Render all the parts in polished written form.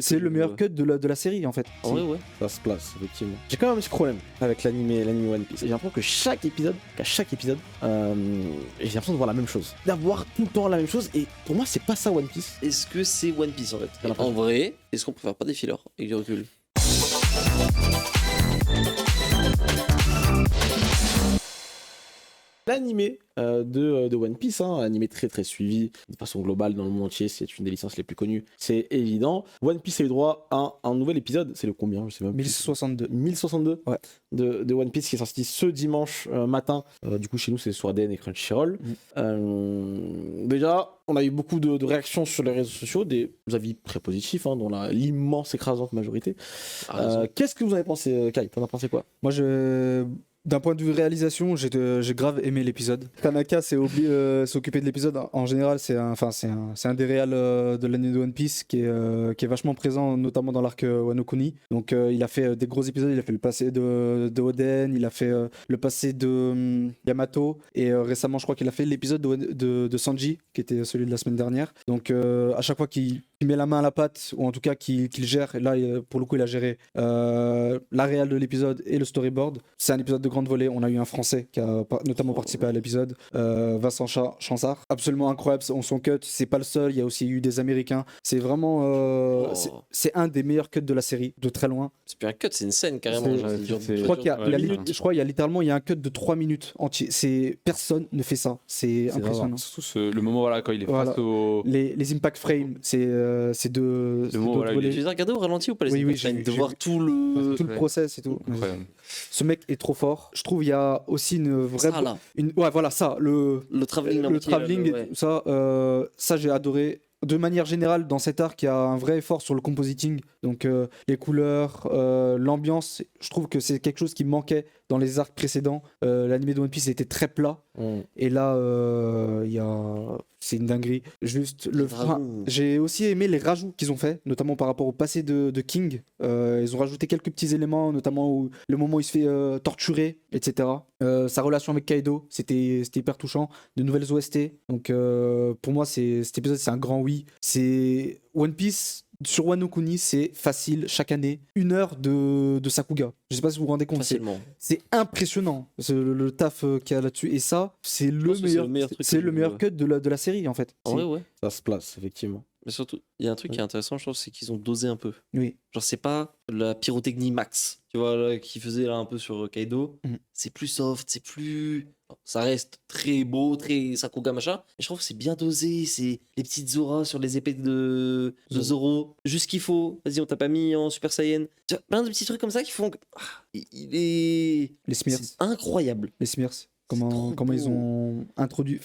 C'est le meilleur cut de la série en fait. Ouais. Ça se place, effectivement. J'ai quand même un petit problème avec l'anime One Piece. J'ai l'impression qu'à chaque épisode, j'ai l'impression de voir la même chose. D'avoir tout le temps la même chose, et pour moi, c'est pas ça One Piece. Est-ce que c'est One Piece en fait? J'ai l'impression. En vrai, est-ce qu'on préfère pas des fillers avec du recul? L'animé de One Piece, animé très très suivi de façon globale dans le monde entier, c'est une des licences les plus connues, c'est évident. One Piece a eu droit à un nouvel épisode, c'est le combien? Je sais même plus. 1062. 1062 Ouais. de One Piece qui est sorti ce dimanche matin. Du coup, chez nous, c'est sur ADN et Crunchyroll. Déjà, on a eu beaucoup de réactions sur les réseaux sociaux, des avis très positifs, dont l'immense écrasante majorité. Qu'est-ce que vous en avez pensé, Kai? T'en as pensé quoi? Moi, d'un point de vue réalisation, j'ai grave aimé l'épisode. Kanaka s'est occupé de l'épisode. En général, c'est un des réals de l'année de One Piece qui est vachement présent, notamment dans l'arc Wano Kuni. Donc, il a fait des gros épisodes. Il a fait le passé de Oden, il a fait le passé de Yamato, et récemment, je crois qu'il a fait l'épisode de Sanji, qui était celui de la semaine dernière. Donc, à chaque fois qu'il met la main à la pâte, ou en tout cas qu'il gère, et là, pour le coup, il a géré la réal de l'épisode et le storyboard. C'est un épisode de grande volée. On a eu un Français qui a notamment participé à l'épisode, Vincent Chansard, absolument incroyable son cut. C'est pas le seul, il y a aussi eu des Américains. C'est vraiment c'est un des meilleurs cuts de la série, de très loin. C'est plus un cut, c'est une scène carrément. Je crois qu'il y a littéralement un cut de 3 minutes entier. Personne ne fait ça, c'est impressionnant. Surtout le moment quand il est face au... les impact frames, c'est de voilà, Tu les as regardés au ralenti ou pas les Oui, impact frames, de voir tout le process et tout. Incroyable. Ce mec est trop fort. Je trouve il y a aussi une vraie ça, là. le travelling ouais. et tout ça, ça j'ai adoré. De manière générale, dans cet arc, il y a un vrai effort sur le compositing, donc les couleurs, l'ambiance. Je trouve que c'est quelque chose qui manquait dans les arcs précédents. L'anime de One Piece était très plat, et là, c'est une dinguerie. Juste j'ai aussi aimé les rajouts qu'ils ont fait, notamment par rapport au passé de King. Ils ont rajouté quelques petits éléments, notamment le moment où il se fait torturer, etc. Sa relation avec Kaido, c'était hyper touchant. De nouvelles OST. Donc pour moi, cet épisode, c'est un grand oui. C'est One Piece. Sur Wano Kuni, c'est facile, chaque année, 1 heure de Sakuga. Je sais pas si vous vous rendez compte, c'est impressionnant le taf qu'il y a là-dessus. Et ça, c'est le meilleur cut de la série en fait. Ouais. Ça se place, effectivement. Mais surtout, il y a un truc qui est intéressant, je trouve, c'est qu'ils ont dosé un peu. Oui. Genre, c'est pas la pyrotechnie max, tu vois, là, qui faisait là, un peu sur Kaido. C'est plus soft, c'est plus... Ça reste très beau, très Sakuga machin. Et je trouve que c'est bien dosé, c'est les petites auras sur les épées de Zoro. Juste ce qu'il faut. Vas-y, on t'a pas mis en Super Saiyan. Tu vois, plein de petits trucs comme ça qui font que... il est... Les Smears. C'est incroyable. Les Smears. Comment ils ont introduit...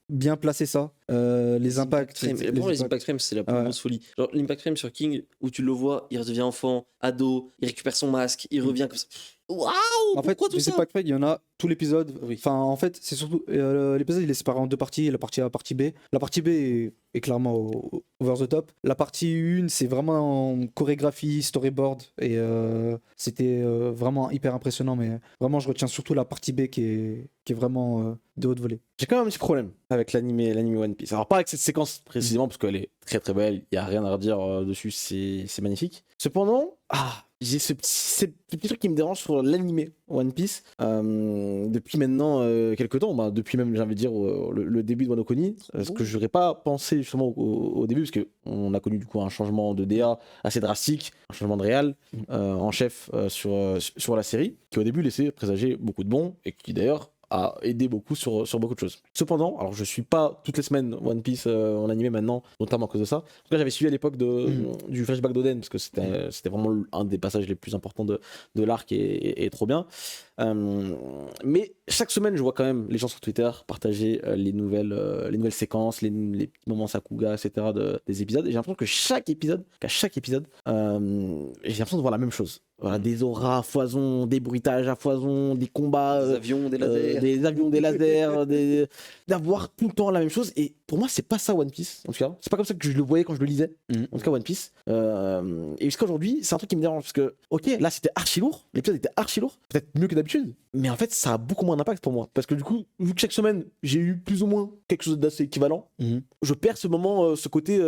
bien placé ça. Les impacts. Les impact frames, c'est la plus grosse folie. Genre, l'impact frame sur King, où tu le vois, il redevient enfant, ado, il récupère son masque, il revient comme ça. Waouh! En fait, pourquoi tout ça? Les impact frames, il y en a tout l'épisode. Enfin, en fait, c'est surtout. L'épisode, il est séparé en 2 parties. La partie A, la partie B. La partie B est clairement over the top. La partie 1, c'est vraiment en chorégraphie, storyboard. Et c'était vraiment hyper impressionnant. Mais vraiment, je retiens surtout la partie B qui est vraiment de haute volée. J'ai quand même un petit problème avec l'anime One Piece. Alors pas avec cette séquence précisément, parce qu'elle est très très belle, il n'y a rien à redire dessus, c'est magnifique. Cependant, j'ai ce petit truc qui me dérange sur l'anime One Piece depuis maintenant quelques temps, depuis même j'ai envie de dire le début de Wano Kuni, ce que je n'aurais pas pensé justement au début, parce qu'on a connu du coup un changement de DA assez drastique, un changement de réal en chef sur la série, qui au début laissait présager beaucoup de bons, et qui d'ailleurs a aidé beaucoup sur beaucoup de choses. Cependant, alors je suis pas toutes les semaines One Piece en animé maintenant, notamment à cause de ça. En tout cas, j'avais suivi à l'époque du flashback d'Oden, parce que c'était vraiment un des passages les plus importants de l'arc et trop bien. Mais chaque semaine, je vois quand même les gens sur Twitter partager les nouvelles séquences, les petits moments Sakuga, etc. des épisodes. Et j'ai l'impression qu'à chaque épisode, j'ai l'impression de voir la même chose. Voilà, des auras à foison, des bruitages à foison, des combats, des avions, des lasers, d'avoir tout le temps la même chose. Et pour moi, c'est pas ça One Piece, en tout cas. C'est pas comme ça que je le voyais quand je le lisais, en tout cas One Piece. Et jusqu'à aujourd'hui, c'est un truc qui me dérange parce que, ok, là c'était archi lourd, l'épisode était archi lourd, peut-être mieux que d'habitude, mais en fait, ça a beaucoup moins d'impact pour moi. Parce que du coup, vu que chaque semaine, j'ai eu plus ou moins quelque chose d'assez équivalent, je perds ce moment, ce côté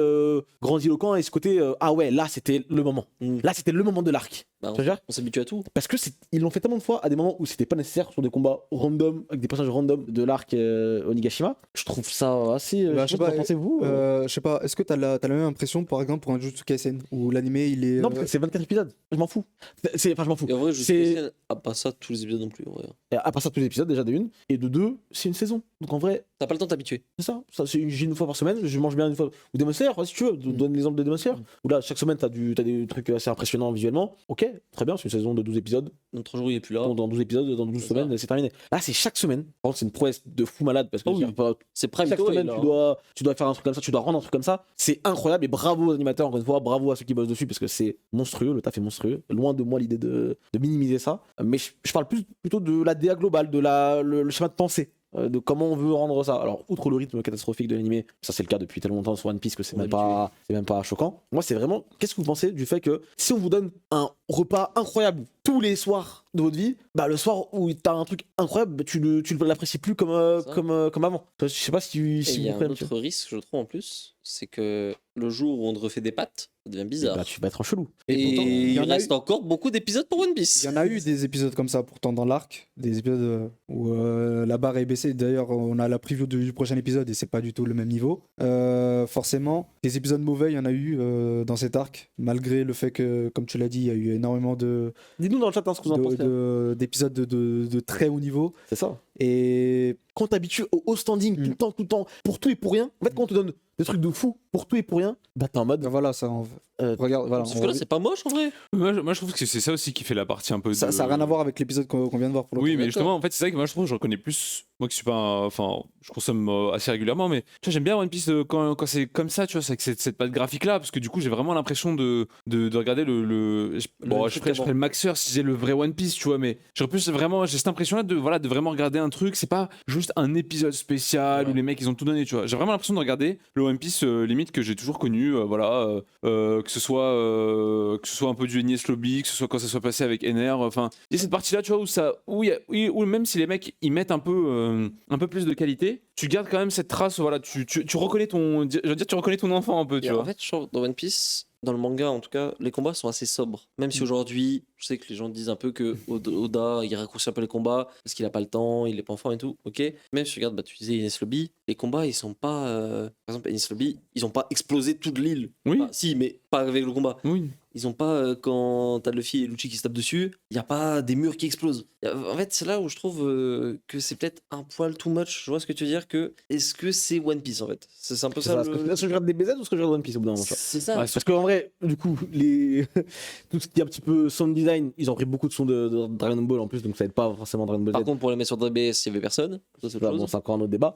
grandiloquent et ce côté, ah ouais, là c'était le moment. Là c'était le moment de l'arc. Bah, Tu vois, on s'habitue à tout. parce que ils l'ont fait tellement de fois à des moments où c'était pas nécessaire sur des combats random avec des personnages random de l'arc Onigashima. Je trouve ça assez. Bah, je sais pas, pensez-vous je sais pas, est-ce que t'as la même impression par exemple pour un Jujutsu Kaisen où l'animé il est. Non, parce que c'est 24 épisodes. Je m'en fous. Enfin, je m'en fous. Et en vrai, je C'est- sais pas ça tous les épisodes non plus. En vrai. Et à part ça, tous les épisodes, déjà de une. Et de deux, c'est une saison. Donc en vrai, T'as pas le temps de t'habituer. c'est ça. J'ai une fois par semaine, je mange bien une fois. Ou Demon Slayer, si tu veux. Donne l'exemple de Demon Slayer. Où là, chaque semaine, t'as des trucs assez impressionnants visuellement. Ok, très bien, c'est une saison de 12 épisodes. Dans 3 jours, il est plus là. Dans 12 épisodes, dans 12 C'est semaines, c'est terminé. Là, c'est chaque semaine. Par contre, c'est une prouesse de fou malade parce que Oh oui. c'est pas- C'est Prime chaque Toei, semaine, là. tu dois faire un truc comme ça, tu dois rendre un truc comme ça. C'est incroyable et bravo aux animateurs, encore une fois, bravo à ceux qui bossent dessus parce que c'est monstrueux, le taf est monstrueux. Loin de moi l'idée de minimiser ça. Mais je parle plutôt de la DA globale, de le schéma de pensée. De comment on veut rendre ça. Alors, outre le rythme catastrophique de l'animé, ça c'est le cas depuis tellement longtemps sur One Piece que c'est même pas choquant. Moi, c'est vraiment, qu'est-ce que vous pensez du fait que si on vous donne un repas incroyable tous les soirs de votre vie, bah le soir où t'as un truc incroyable, bah, tu l'apprécies plus comme avant. Je sais pas si Et vous il y a un comprenez. autre risque, je trouve, en plus, c'est que le jour où on te refait des pattes, ça devient bizarre. Bah, tu vas être en chelou. Et pourtant, il y il en a reste encore beaucoup d'épisodes pour One Piece. Il y en a eu des épisodes comme ça pourtant dans l'arc, des épisodes où la barre est baissée. D'ailleurs, on a la preview du prochain épisode et c'est pas du tout le même niveau. Forcément, des épisodes mauvais, il y en a eu dans cet arc, malgré le fait que, comme tu l'as dit, il y a eu énormément Dites-nous dans le chat ce que vous en pensez. d'épisodes de très haut niveau. C'est ça. Et Quand t'habitues au haut standing tout le temps, pour tout et pour rien, en fait, quand on te donne des trucs de fou pour tout et pour rien, bah t'es en mode. ben voilà, ça. Regarde, voilà. Sauf que là, c'est pas moche, en vrai. Moi, je trouve que c'est ça aussi qui fait la partie un peu. Ça n'a rien à voir avec l'épisode qu'on vient de voir. Pour le Oui, coup. mais justement, en fait, c'est ça que moi je trouve, je reconnais plus. Moi qui suis pas. Enfin, je consomme assez régulièrement, mais tu vois, j'aime bien One Piece quand c'est comme ça, tu vois, c'est avec cette patte graphique là, parce que du coup, j'ai vraiment l'impression de regarder bon, je ferais le maxeur si j'ai le vrai One Piece, tu vois, mais j'aurais plus vraiment, j'ai cette impression là de vraiment regarder un truc, c'est pas juste un épisode spécial où les mecs ils ont tout donné, tu vois. J'ai vraiment l'impression de regarder le One Piece limite que j'ai toujours connu, que ce soit un peu du Enies Lobby, que ce soit quand ça soit passé avec NR, enfin, il y a cette partie là, tu vois, où même si les mecs ils mettent un peu plus de qualité, tu gardes quand même cette trace, voilà, tu reconnais tu reconnais ton enfant un peu, tu Et vois. en fait, je trouve dans One Piece, dans le manga en tout cas, les combats sont assez sobres. Même si aujourd'hui, je sais que les gens disent un peu que Oda il raccourcit un peu les combats parce qu'il a pas le temps, il est pas en forme et tout. Ok. Même si tu regardes, tu disais Enies Lobby, les combats ils sont pas. Par exemple, Enies Lobby, ils ont pas explosé toute l'île. Oui. Enfin, si, mais pas avec le combat. Oui. Ils ont pas, quand t'as Luffy et Lucci qui se tapent dessus, il y a pas des murs qui explosent. En fait, c'est là où je trouve que c'est peut-être un poil too much. Je vois ce que tu veux dire, est-ce que c'est One Piece en fait? C'est un peu ça. Est-ce que je regarde des BZ ou est-ce que je regarde One Piece au bout d'un moment? C'est ça. Ouais, Parce qu'en vrai, du coup, tout ce qui est un petit peu sound design, ils ont pris beaucoup de sons de Dragon Ball en plus, donc ça aide pas forcément Dragon Ball Z. Par contre, pour les mettre sur DBS, il y avait personne. Ça, c'est autre Voilà, bon, chose. c'est encore un autre débat.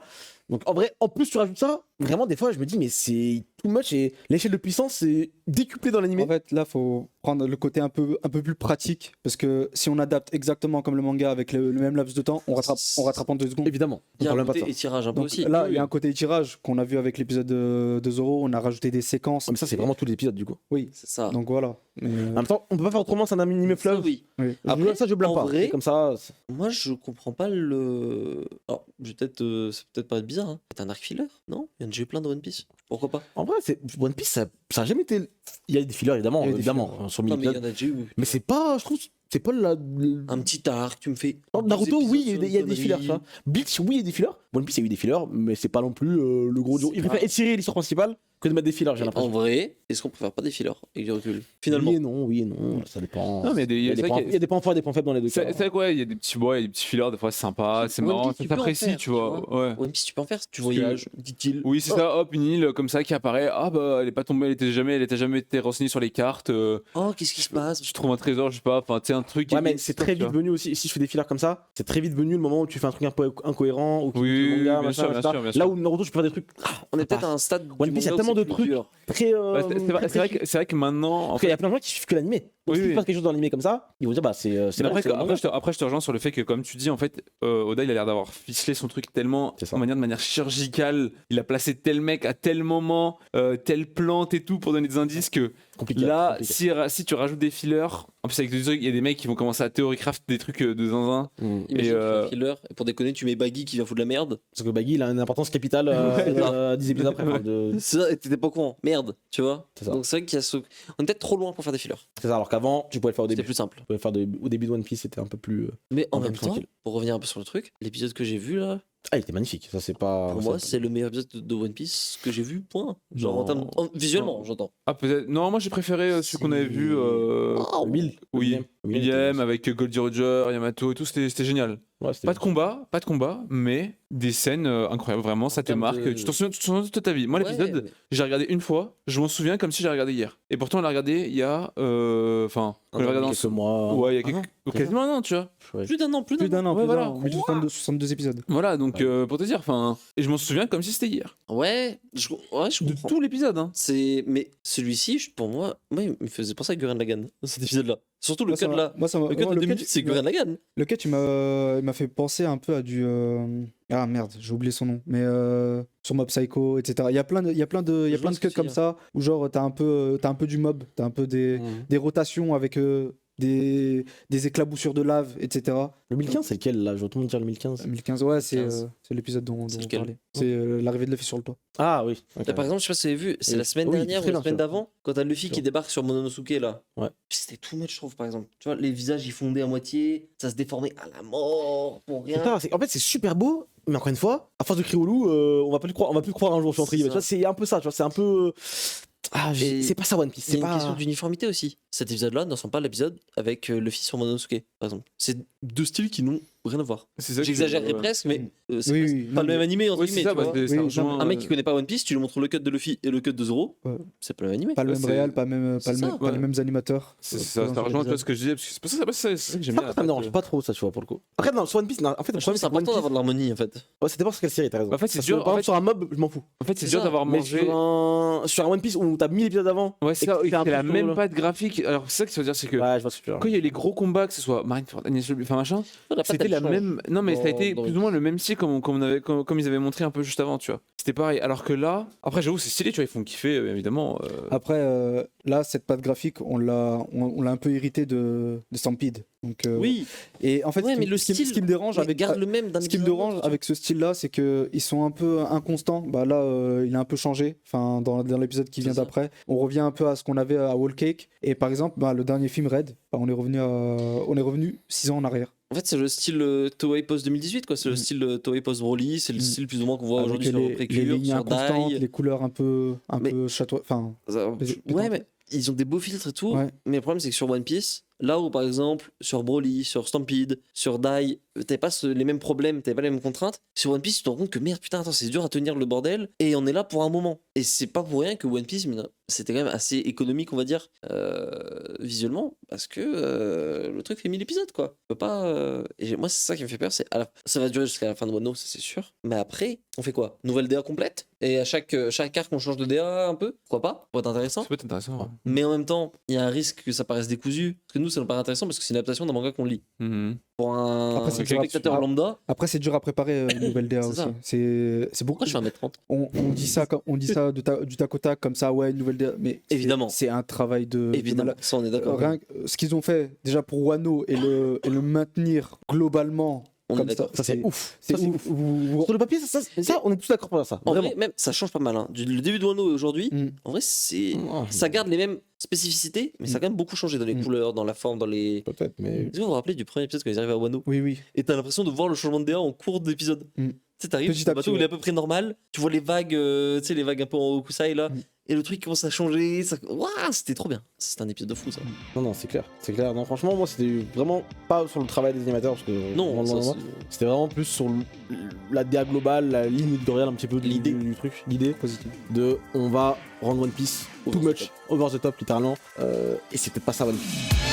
Donc en vrai, en plus tu rajoutes ça, vraiment des fois je me dis mais c'est too much et l'échelle de puissance c'est décuplé dans l'animé. En fait, là, faut prendre le côté un peu plus pratique parce que si on adapte exactement comme le manga avec le même laps de temps, on rattrape en 2 secondes. Évidemment, Il y a on un parle pas de côté ça. étirage un peu Donc aussi. là, il y a un côté tirage qu'on a vu avec l'épisode de Zoro. On a rajouté des séquences. Ah, mais ça c'est vraiment tous les épisodes du coup. Oui. C'est ça. Donc voilà. Mais, En même temps, on peut pas faire autrement, c'est un animé Ça, fleuve. oui. oui. Après, Ça je blâme en pas. vrai- C'est comme ça. Moi, je comprends pas le. Alors, je vais peut-être, ça peut peut-être pas être bizarre. Hein. C'est un arc filler, non? Il y en a déjà eu plein de One Piece. Pourquoi pas? En vrai, One Piece ça a jamais été. Il y a des fillers évidemment, Il y a des évidemment sur 1000 Non, mais il y épisodes. en a déjà eu. Mais c'est pas, je trouve, c'est pas Un petit arc, tu me fais. Non, 12 Naruto, épisodes oui, sur il y a une des fillers, connerie. ça. Bleach, oui, il y a des fillers. One Piece, il y a eu des fillers, mais c'est pas non plus le gros duo. C'est Il pas- préfère étirer l'histoire principale que de mettre des fillers, j'ai En l'impression. vrai, est-ce qu'on préfère pas des fillers avec du recul? Finalement. Oui et non, ça dépend. Non, mais Il y a des points forts et des points faibles dans les deux cas. C'est quoi, il y a des petits bois, il y a des petits fillers, des fois c'est sympa, c'est One marrant, Piece, ça tu peux en t'apprécie, faire, tu vois. Ouais. One Piece, tu peux en faire. Tu Parce que- voyages, dit-il. Oui, c'est ça, hop, une île comme ça qui apparaît. Ah bah, elle est pas tombée, elle était jamais été renseignée sur les cartes. Oh, qu'est-ce qui se passe? Tu trouves un trésor, je sais pas, enfin, tu sais, un truc. Ouais, mais c'est très tu vite vois. venu aussi. Si je fais des fillers comme ça, c'est très vite venu le moment où tu fais un truc un peu incohérent ou Oui, le manga, bien machin, sûr, bien etc. sûr, bien sûr. Là où Naruto, tu peux faire des trucs. On est peut-être à un stade One du Piece, il y a manga où tellement de trucs très. C'est vrai que maintenant. Parce qu'il y a plein de gens qui suivent que l'animé. Donc, Oui, si oui. tu passes quelque chose dans l'animé comme ça, ils vont dire bah c'est Mais bon, c'est bon. après, je te rejoins sur le fait que, comme tu dis, en fait, Oda, il a l'air d'avoir ficelé son truc tellement, C'est ça. de manière chirurgicale. Il a placé tel mec à tel moment, telle plante et tout pour donner des indices que Compliqué. là, compliqué. si tu rajoutes des fillers, en plus avec des trucs, il y a des mecs qui vont commencer à théorycraft des trucs de zinzin. Mm. Imagine, tu fais euh, un filler, et pour déconner, tu mets Baggy qui vient foutre de la merde. Parce que Baggy il a une importance capitale 10 épisodes après. enfin, C'est ça, et t'étais pas au courant. Merde, tu vois. C'est ça. Donc c'est vrai qu'il y a ce. On est peut-être trop loin pour faire des fillers. C'est ça, alors qu'avant tu pouvais le faire au C'était début. plus simple. Tu pouvais le faire au début de One Piece, c'était un peu plus. Mais en Un peu même plus temps, tranquille. pour revenir un peu sur le truc, l'épisode que j'ai vu là, Ah, il était magnifique. Ça, c'est pas. pour moi, c'est le meilleur épisode de One Piece que j'ai vu, point. Genre Non. en termes. Visuellement, j'entends. Ah, peut-être. Non, moi j'ai préféré celui qu'on avait vu. Oh, Will. Oui, William était- avec Goldie Roger, Yamato et tout, c'était génial. Ouais, c'était- Pas de combat, mais des scènes incroyables, vraiment, ça te termes marque. de- Tu t'en souviens toute ta vie. Moi, Ouais, l'épisode, mais- j'ai regardé une fois, je m'en souviens comme si j'ai regardé hier. Et pourtant, on l'a regardé il y a. Enfin, quand j'ai regardé quelques mois. Ouais, il y a Ah non, quasiment un an, tu vois. ouais. Plus d'un an, Plus d'un an, Ouais, plus voilà. d'un an. 1262 épisodes. Voilà, donc pour te dire, enfin. Et je m'en souviens comme si c'était hier. Ouais, je De comprends. tout l'épisode, hein. Mais celui-ci, pour moi, il me faisait penser à Gurren Lagann, cet épisode-là. Surtout le Moi, ça cut m'a- là. moi, ça m'a- Le cut moi, de le 2 cut, minutes, c'est Gurren Lagann. Le cut, il m'a fait penser un peu à du. Ah merde, j'ai oublié son nom. Mais sur Mob Psycho, etc. Il y a plein de vois ce que cuts tu comme veux ça où genre t'as un peu du mob, t'as un peu des rotations avec des éclaboussures de lave, etc. Le 1015, c'est lequel là Je vois tout le monde dire le 1015. 2015, ouais, c'est 2015. l'épisode dont C'est on lequel parlait. C'est l'arrivée de Luffy sur le toit. Ah oui. ok. Là, par exemple, je sais pas si vous avez vu, c'est Oui. la semaine Oui, dernière ou très la bien, semaine sûr. d'avant, quand t'as Luffy qui Sûr. débarque sur Mononosuke là. Ouais. C'était too much, je trouve, par exemple. Tu vois, les visages ils fondaient à moitié, ça se déformait à la mort pour rien. Putain, en fait, c'est super beau, mais encore une fois, à force de crier au loup, on va plus le croire un jour. Je suis entre C'est guillemets. ça. Tu vois, c'est un peu ça. Tu vois, c'est un peu. Et C'est pas ça One Piece. Il y C'est a une pas. question d'uniformité aussi. Cet épisode-là ne ressemble pas à l'épisode avec Luffy sur Mononosuke, par exemple. C'est deux styles qui n'ont rien à voir. C'est ça que- J'exagérerais ouais. presque, mais c'est Oui, presque oui, pas non, le même animé, entre Ouais, c'est guillemets, ça, tu bah, vois. ça Oui, rejoint, Un mec qui connaît pas One Piece, tu lui montres le cut de Luffy et le cut de Zoro, Ouais. c'est pas le même animé. Pas le Ouais, même c'est- réal, pas c'est ça, pas les ouais. mêmes animateurs. Ça dans rejoint l'épisode. ce que je disais, parce que c'est pour ça que j'aime bien. Ça me dérange pas trop, ça, tu vois, pour le coup. Après, non, sur One Piece, non, en fait, le Je trouve que problème, c'est c'est que One important Piece. d'avoir de l'harmonie en fait. Ouais, c'était pas sur quelle série, t'as raison. En fait, c'est Parce dur, que, par en exemple, sur un mob, je m'en fous. En fait, c'est C'est dur ça. d'avoir Mais mangé. sur un One Piece où t'as 1000 épisodes avant. Ouais, c'est et que tu fais un la truc même sur- patte graphique. Alors, c'est ça que ça veut dire, c'est que Ouais, je vois ce que tu veux quand dire. il y a eu les gros combats, que ce soit Marineford, Agnès Lobby, enfin machin, La patte, c'était elle la change. même. Non, mais ça a été Dans- plus ou moins le même style comme ils avaient montré un peu juste avant, tu vois. C'était pareil. Alors que là, après, j'avoue, c'est stylé, tu vois, ils font kiffer, évidemment. Après, là, cette patte graphique, on l'a un peu hérité de Stampede. Donc, Oui, et en fait, Ouais, ce mais qui- le ce qui- style, ce qui me dérange mais avec garde le même d'un ce qui me épisode à dérange l'autre, avec ce style-là, c'est que ils sont un peu inconstants. Bah là, il a un peu changé. Enfin, dans l'épisode qui C'est vient ça. d'après, on revient un peu à ce qu'on avait à Whole Cake. Et par exemple, bah, le dernier film Red, bah, on est revenu 6 ans en arrière. En fait, c'est le style Toei Post 2018, quoi. C'est le style Toei Post Broly, c'est le Mm. style plus ou moins qu'on voit Avec aujourd'hui sur les Précure, lignes sur inconstantes, Dai. les couleurs un peu Mais- chatoyantes. Enfin, Ouais, mais ils ont des beaux filtres et tout. Ouais. Mais le problème, c'est que sur One Piece, là où par exemple, sur Broly, sur Stampede, sur Dai, t'avais pas les mêmes problèmes, t'avais pas les mêmes contraintes. Sur One Piece, tu te rends compte que merde, putain, attends, c'est dur à tenir le bordel. Et on est là pour un moment. Et c'est pas pour rien que One Piece, c'était quand même assez économique, on va dire, visuellement. Parce que le truc fait 1000 épisodes, quoi. On peut pas. Et moi, c'est ça qui me fait peur. Ça va durer jusqu'à la fin de Wano, ça c'est sûr. Mais après, on fait quoi? Nouvelle DA complète? Et à chaque arc, on change de DA un peu? Pourquoi pas? Pour être intéressant. Ça peut être intéressant. ouais. Mais en même temps, il y a un risque que ça paraisse décousu. Parce que nous, ça nous paraît intéressant parce que c'est une adaptation d'un manga qu'on lit. Mhm. Pour un Après, c'est dur spectateur à- lambda, après, c'est dur à préparer une nouvelle DA C'est aussi. ça. C'est beaucoup. pourquoi je fais 1m30? On dit ça, du tac au tac comme ça, ouais, une nouvelle DA. Mais Évidemment. c'est un travail de Évidemment, malade. ça on est d'accord. Rien que, ce qu'ils ont fait déjà pour Wano et le maintenir globalement On est comme ça, d'accord. Ça, c'est ouf. c'est Ça, c'est ouf. Vous- Sur le papier, ça, on est tous d'accord pour ça. En Vraiment. vrai, même, ça change pas mal. Hein. Le début de Wano et aujourd'hui, Mm. en vrai, Oh, ça garde les mêmes spécificités, mais ça a quand même beaucoup changé dans les Mm. couleurs, dans la forme, dans les. Peut-être, mais. Est-ce que vous vous rappelez du premier épisode quand ils arrivent à Wano? Oui, oui. Et t'as l'impression de voir le changement de DA en cours d'épisode. Mm. Tu sais, t'arrives, Petit le à bateau petit, il est à peu près normal, tu vois les vagues, tu sais, les vagues un peu en Hokusai là, Mm. et le truc commence à changer. Waouh, c'était trop bien. C'était un épisode de fou ça. Non, non, c'est clair. C'est clair. Non, franchement, moi, c'était vraiment pas sur le travail des animateurs, parce que. Non, vraiment, ça, vraiment, c'était vraiment plus sur la DA globale, la ligne éditoriale un petit peu L'idée. du truc. L'idée Positif. de on va rendre One Piece Over too the much, over the top, littéralement. Et c'était pas ça One Piece.